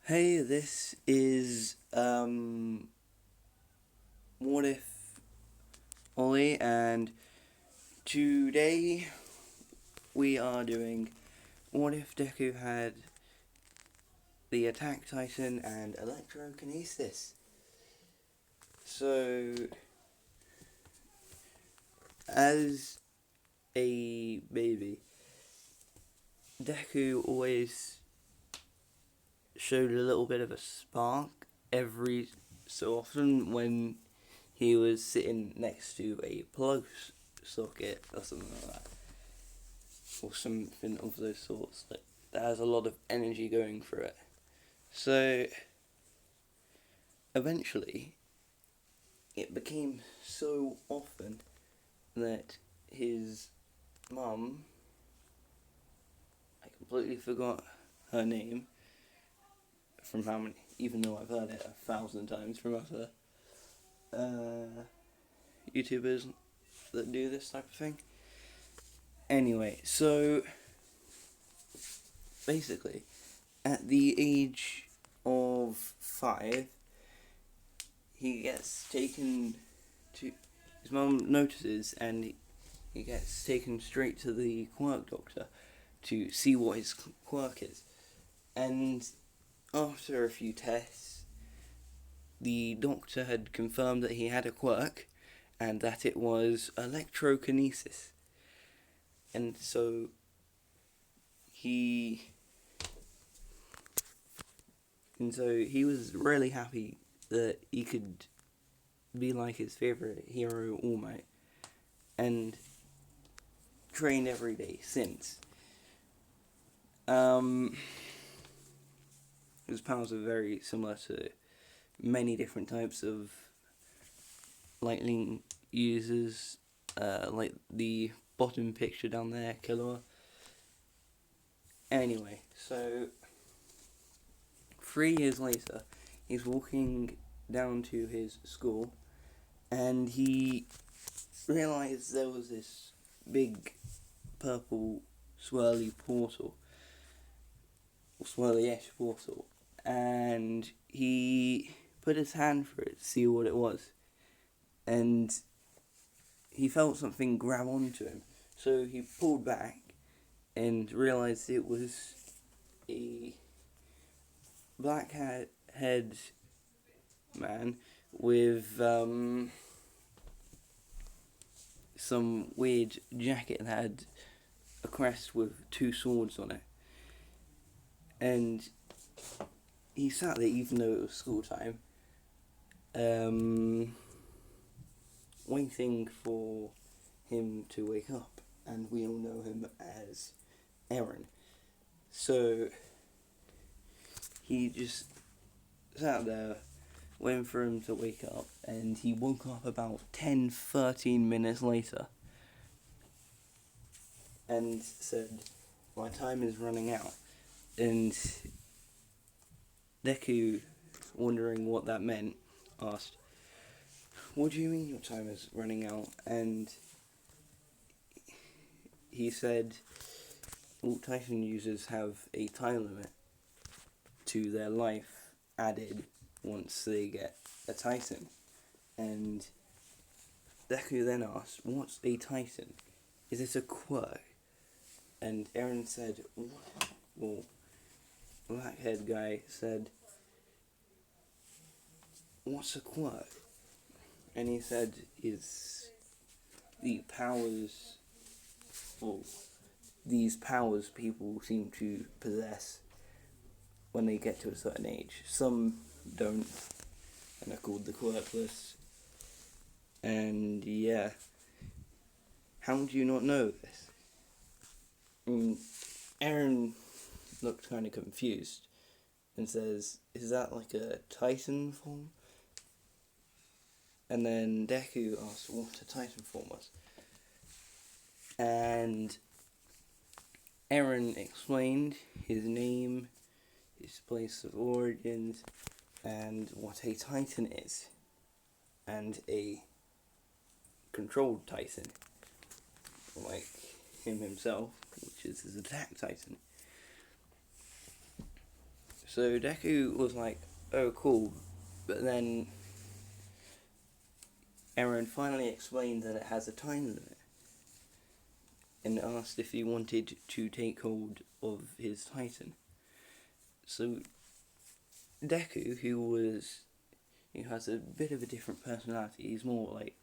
Hey, this is What If Ollie, and today we are doing What If Deku had the Attack Titan and Electrokinesis. So, as a baby, Deku always showed a little bit of a spark every so often when he was sitting next to a plug socket or something like that, or something of those sorts that has a lot of energy going through it. So eventually, it became so often that his mum, I completely forgot her name from how many, even though I've heard it 1,000 times from other YouTubers that do this type of thing. Anyway, so basically, at the age of 5, he gets taken to. His mum notices, and he gets taken straight to the quirk doctor to see what his quirk is. And after a few tests, the doctor had confirmed that he had a quirk and that it was electrokinesis. And so he he was really happy that he could be like his favorite hero, All Might, and trained every day since. His powers are very similar to many different types of lightning users, like the bottom picture down there, Killua. Anyway, so 3 years later, he's walking down to his school, and he realised there was this big purple swirly portal, or swirly-ish portal, and he put his hand for it to see what it was, and he felt something grab onto him, so he pulled back and realised it was a black head man with some weird jacket that had a crest with 2 swords on it. And he sat there, even though it was school time, waiting for him to wake up. And we all know him as Eren. So he just sat there waiting for him to wake up, and he woke up about 10-13 minutes later and said, "My time is running out." And Deku, wondering what that meant, asked, "What do you mean your time is running out?" And he said, "All Titan users have a time limit to their life added once they get a Titan." And Deku then asked, "What's a Titan? Is it a quirk?" And Eren said, "What?" Well, black-haired guy said, "What's a quirk?" And he said, "Is the powers, well, these powers people seem to possess when they get to a certain age. Some don't, and are called the quirkless." And yeah, how do you not know this? Eren looked kind of confused and says, "Is that like a Titan form?" And then Deku asked what a Titan form was. And Eren explained his name, his place of origins, and what a Titan is. And a controlled Titan, like him himself, which is his Attack Titan. So Deku was like, oh cool, but then Eren finally explained that it has a time limit and asked if he wanted to take hold of his Titan. So Deku, who has a bit of a different personality, he's more like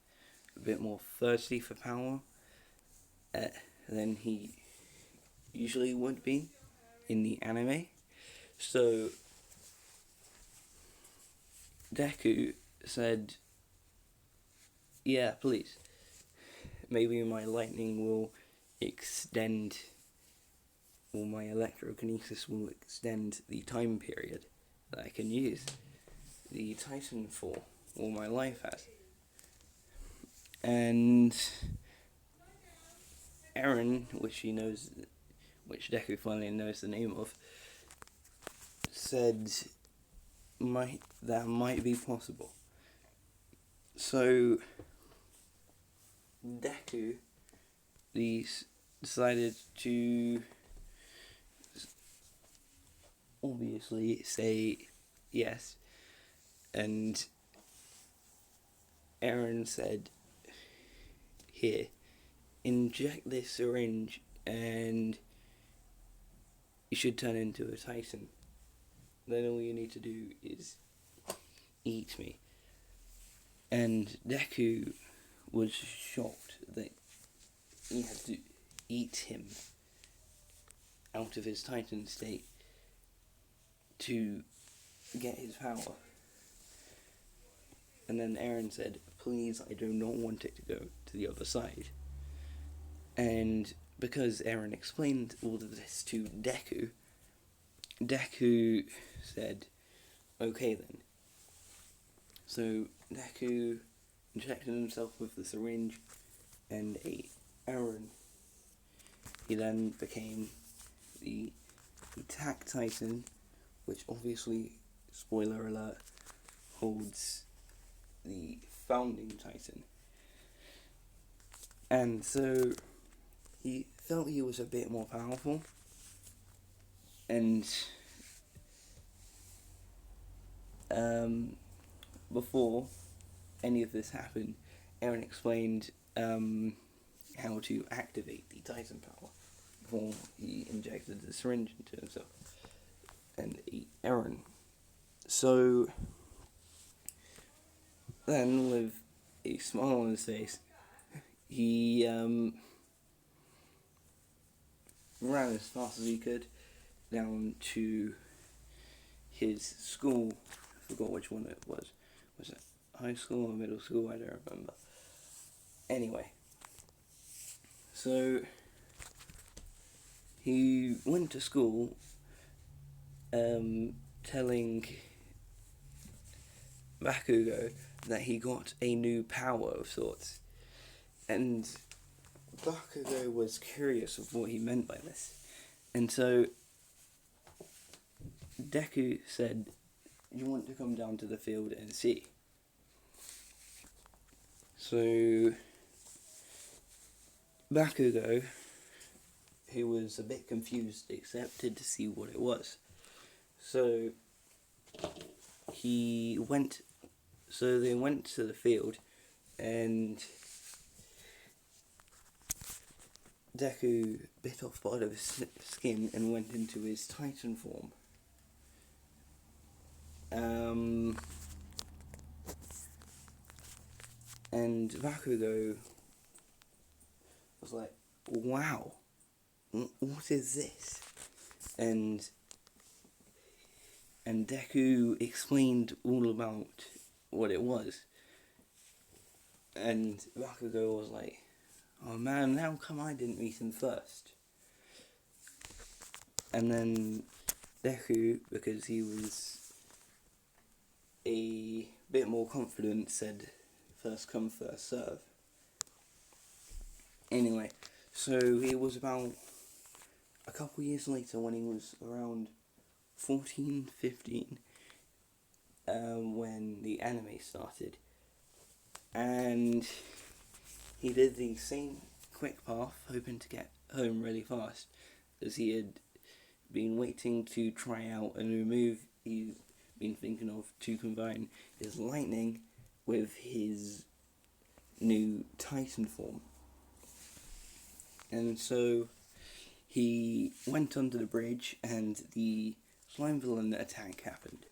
a bit more thirsty for power than he usually would be in the anime. So Deku said, yeah, please, maybe my lightning will extend, or my electrokinesis will extend the time period that I can use the Titan for, or my life has. And Eren, which Deku finally knows the name of, said that might be possible. So Deku decided to obviously say yes, and Eren said, here, inject this syringe and you should turn into a Titan. Then all you need to do is eat me. And Deku was shocked that he had to eat him out of his Titan state to get his power. And then Eren said, please, I do not want it to go to the other side. And because Eren explained all of this to Deku, Deku said, okay then. So Deku injected himself with the syringe and ate Eren. He then became the Attack Titan, which obviously, spoiler alert, holds the Founding Titan. And so he felt he was a bit more powerful, and before any of this happened, Eren explained how to activate the Titan power before he injected the syringe into himself and ate Eren. So then, with a smile on his face, he ran as fast as he could down to his school. I forgot which one it was. Was it high school or middle school? I don't remember. Anyway, so he went to school telling Bakugo that he got a new power of sorts. And Bakugo was curious of what he meant by this. And so Deku said, you want to come down to the field and see? So Bakugo, who was a bit confused, accepted to see what it was. So they went to the field, and Deku bit off part of his skin and went into his Titan form. And Bakugo was like, wow, what is this? And Deku explained all about what it was. And Bakugo was like, oh man, how come I didn't meet him first? And then Deku, because he was a bit more confident, said, first come, first serve. Anyway, so it was about a couple years later, when he was around 14, 15, when the anime started. And he did the same quick path, hoping to get home really fast, as he had been waiting to try out a new move he's been thinking of to combine his lightning with his new Titan form. And so he went under the bridge and the slime villain attack happened.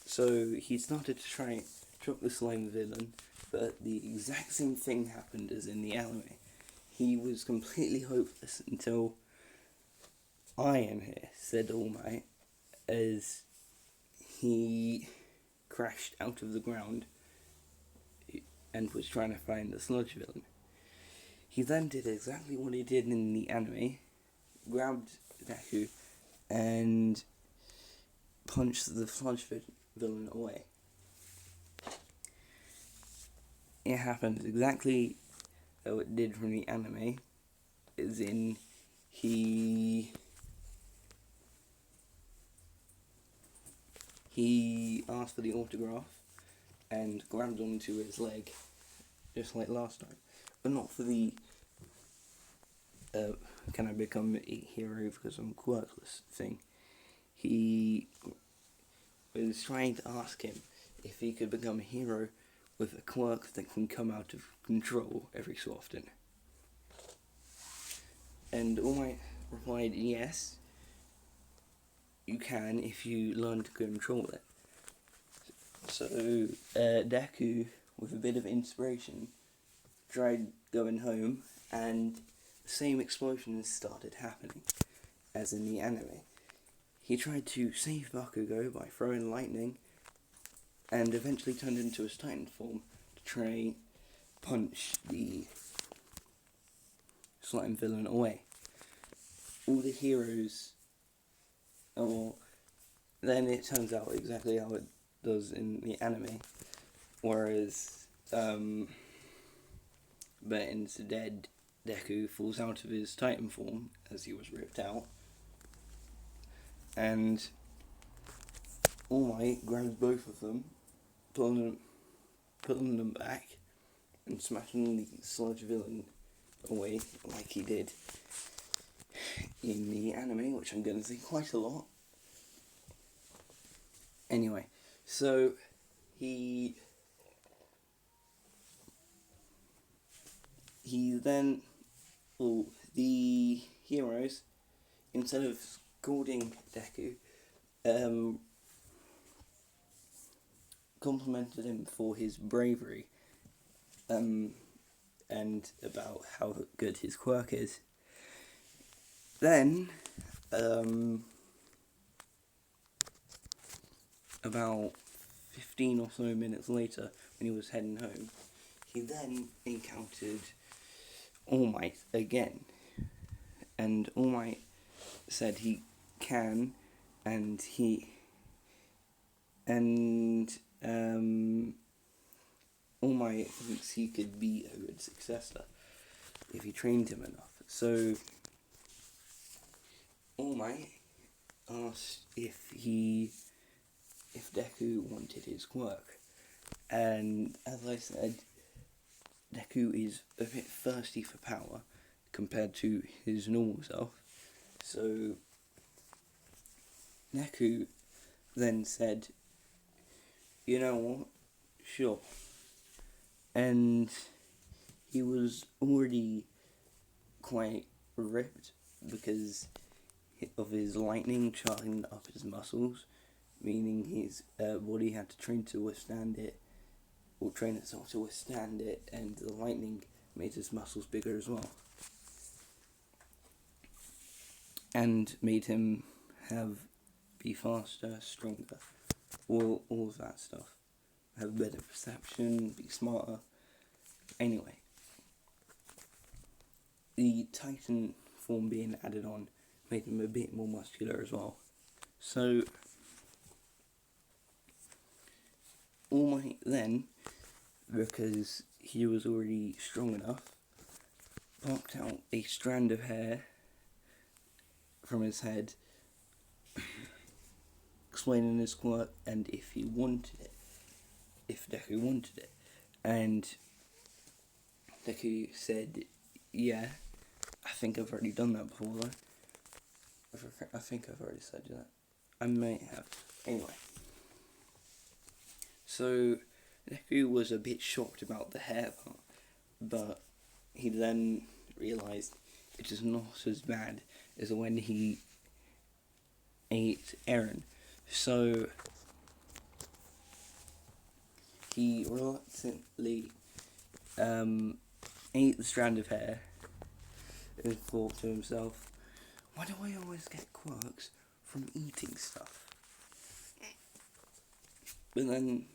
So he started to try and drop the slime villain, but the exact same thing happened as in the anime. He was completely hopeless until Iron here said All Might as he crashed out of the ground and was trying to find the sludge villain. He then did exactly what he did in the anime, grabbed Deku and punched the sludge villain away. It happened exactly how it did from the anime, as in he asked for the autograph and grabbed onto his leg, just like last time, but not for the can I become a hero because I'm quirkless thing. He was trying to ask him if he could become a hero with a quirk that can come out of control every so often. And All Might replied, yes, you can if you learn to control it. So Deku, with a bit of inspiration, tried going home, and the same explosions started happening as in the anime. He tried to save Bakugo by throwing lightning, and eventually turned into his Titan form to try punch the slime villain away. All the heroes, then it turns out exactly how it does in the anime, whereas, but instead Deku falls out of his Titan form as he was ripped out, and All Might grabs both of them, pulling them back, and smashing the sludge villain away like he did in the anime, which I'm going to say quite a lot. Anyway, so the heroes, instead of scolding Deku, complimented him for his bravery, and about how good his quirk is. Then, about 15 or so minutes later, when he was heading home, he then encountered All Might again. And All Might said he can, and All Might thinks he could be a good successor if he trained him enough. So All Might asked if Deku wanted his quirk, and as I said, Deku is a bit thirsty for power compared to his normal self. So Deku then said, you know what, sure. And he was already quite ripped because of his lightning charging up his muscles, meaning his body had to train to withstand it, or train itself to withstand it, and the lightning made his muscles bigger as well. And made him be faster, stronger, all of that stuff. Have better perception, be smarter. Anyway, the Titan form being added on made him a bit more muscular as well. So All Might then, because he was already strong enough, plucked out a strand of hair from his head, explaining his quirk and if he wanted it, if Deku wanted it. And Deku said, yeah, I think I've already done that before though. I think I've already said that. I may have. Anyway. So, Deku was a bit shocked about the hair part, but he then realised it is not as bad as when he ate Eren. So, he reluctantly ate the strand of hair and thought to himself, why do I always get quirks from eating stuff? But then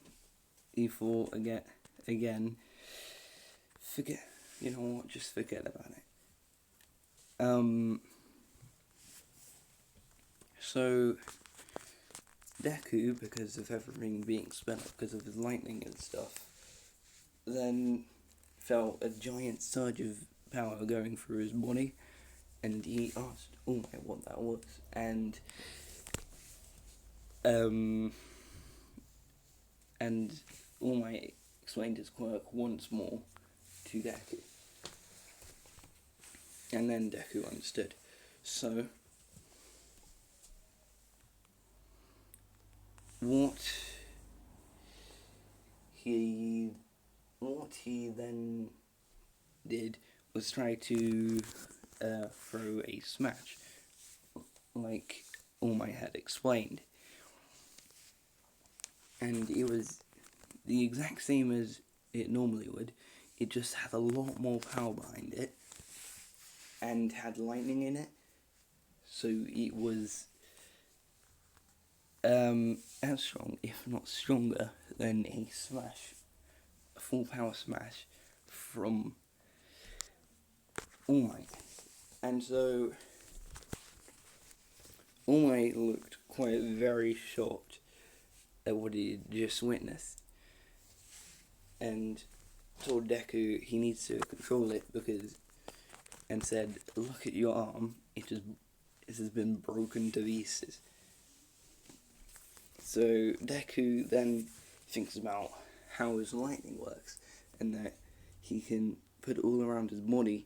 he thought again, forget, you know what, just forget about it. So Deku, because of everything being spent up because of his lightning and stuff, then felt a giant surge of power going through his body, and he asked All Might what that was, and All Might explained his quirk once more to Deku, and then Deku understood. So what he then did was try to throw a smash, like All Might had explained, and it was the exact same as it normally would. It just had a lot more power behind it and had lightning in it, so it was as strong, if not stronger, than a full power smash from All Might. And so All Might looked very shocked at what he had just witnessed, and told Deku he needs to control it and said, look at your arm, it has been broken to pieces. So Deku then thinks about how his lightning works, and that he can put it all around his body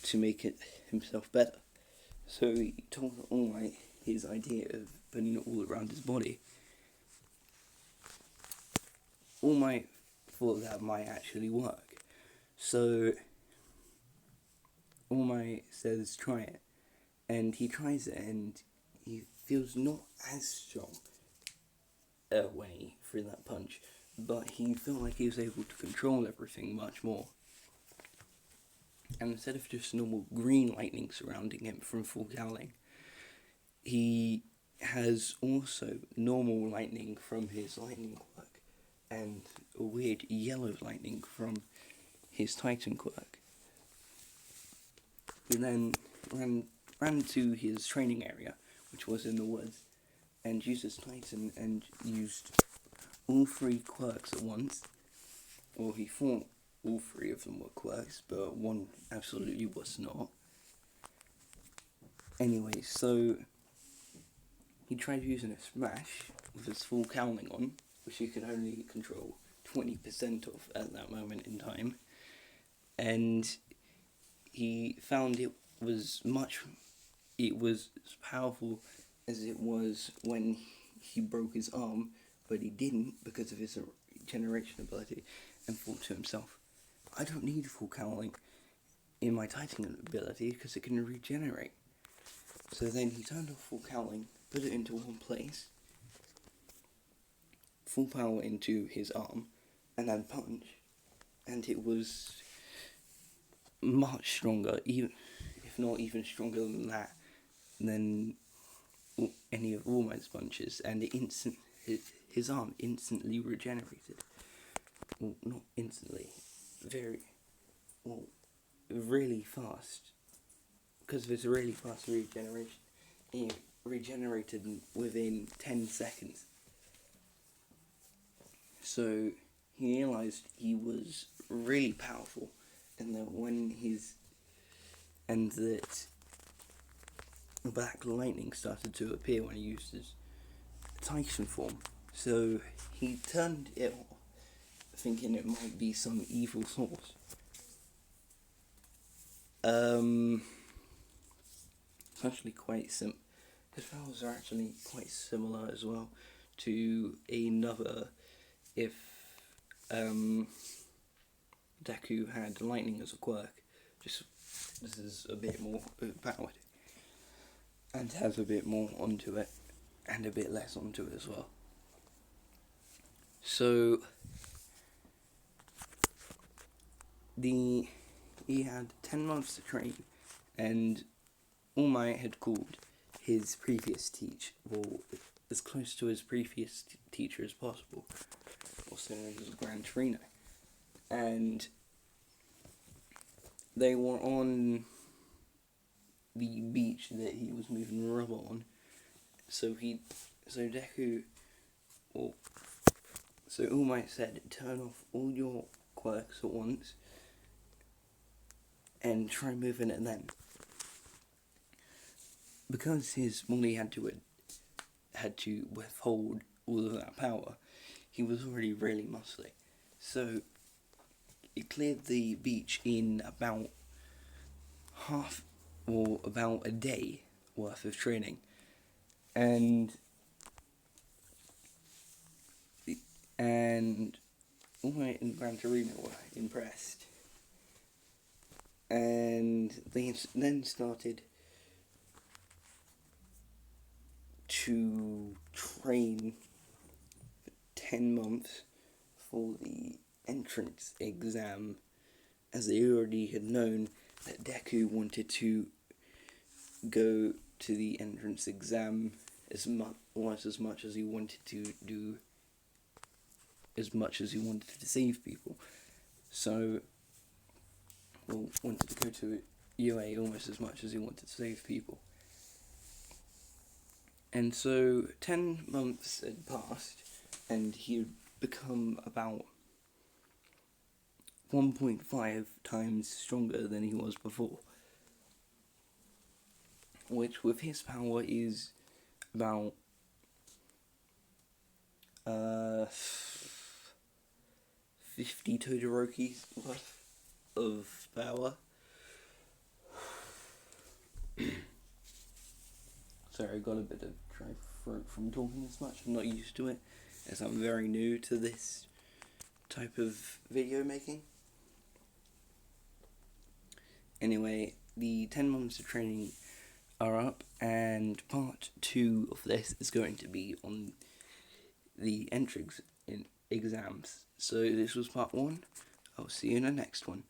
to make it himself better. So he told All Might his idea of putting it all around his body. All Might thought that might actually work. So All Might says try it, and he tries it, and he feels not as strong when he threw that punch, but he felt like he was able to control everything much more. And instead of just normal green lightning surrounding him from full cowling, he has also normal lightning from his lightning quirk, and a weird yellow lightning from his Titan quirk. He then ran to his training area, which was in the woods, and used his Titan and used all three quirks at once. Well, he thought all three of them were quirks, but one absolutely was not. Anyway, so he tried using a smash with his full cowling on, which he could only control 20% of at that moment in time, and he found it was as powerful as it was when he broke his arm, but he didn't because of his regeneration ability, and thought to himself, I don't need full cowling in my Titan ability because it can regenerate. So then he turned off full cowling, put it into one place, full power into his arm, and then punch, and it was much stronger, even if not even stronger than that, than any of All Might's punches, and his arm instantly regenerated. Well, not instantly, really fast, because of his really fast regeneration. He regenerated within 10 seconds. So he realised he was really powerful, and that that black lightning started to appear when he used his Titan form. So he turned it off, thinking it might be some evil source. It's actually quite simple. his powers are actually quite similar as well to another. If Deku had lightning as a quirk, just this is a bit more overpowered and has a bit more onto it and a bit less onto it as well. So he had 10 months to train, and All Might had called his previous teacher, well, as close to his previous teacher as possible, also known as Gran Torino, and they were on the beach that he was moving rubber on. So Deku, well, so All Might said, turn off all your quirks at once and try moving it then. Because his body had to withhold all of that power, he was already really muscly. So it cleared the beach in about about a day worth of training. And All Might and Gran Torino were impressed. And they then started to train for 10 months for the entrance exam, as they already had known that Deku wanted to go to the entrance exam almost as much as he wanted to do, as much as he wanted to save people. So, well, wanted to go to UA almost as much as he wanted to save people. And so 10 months had passed, and he had become about 1.5 times stronger than he was before. Which, with his power, is about 50 Todoroki's worth of power. Sorry, I got a bit of dry throat from talking this much. I'm not used to it, as I'm very new to this type of video making. Anyway, the 10 months of training are up, and part 2 of this is going to be on the entrance exams. So this was part 1. I'll see you in the next one.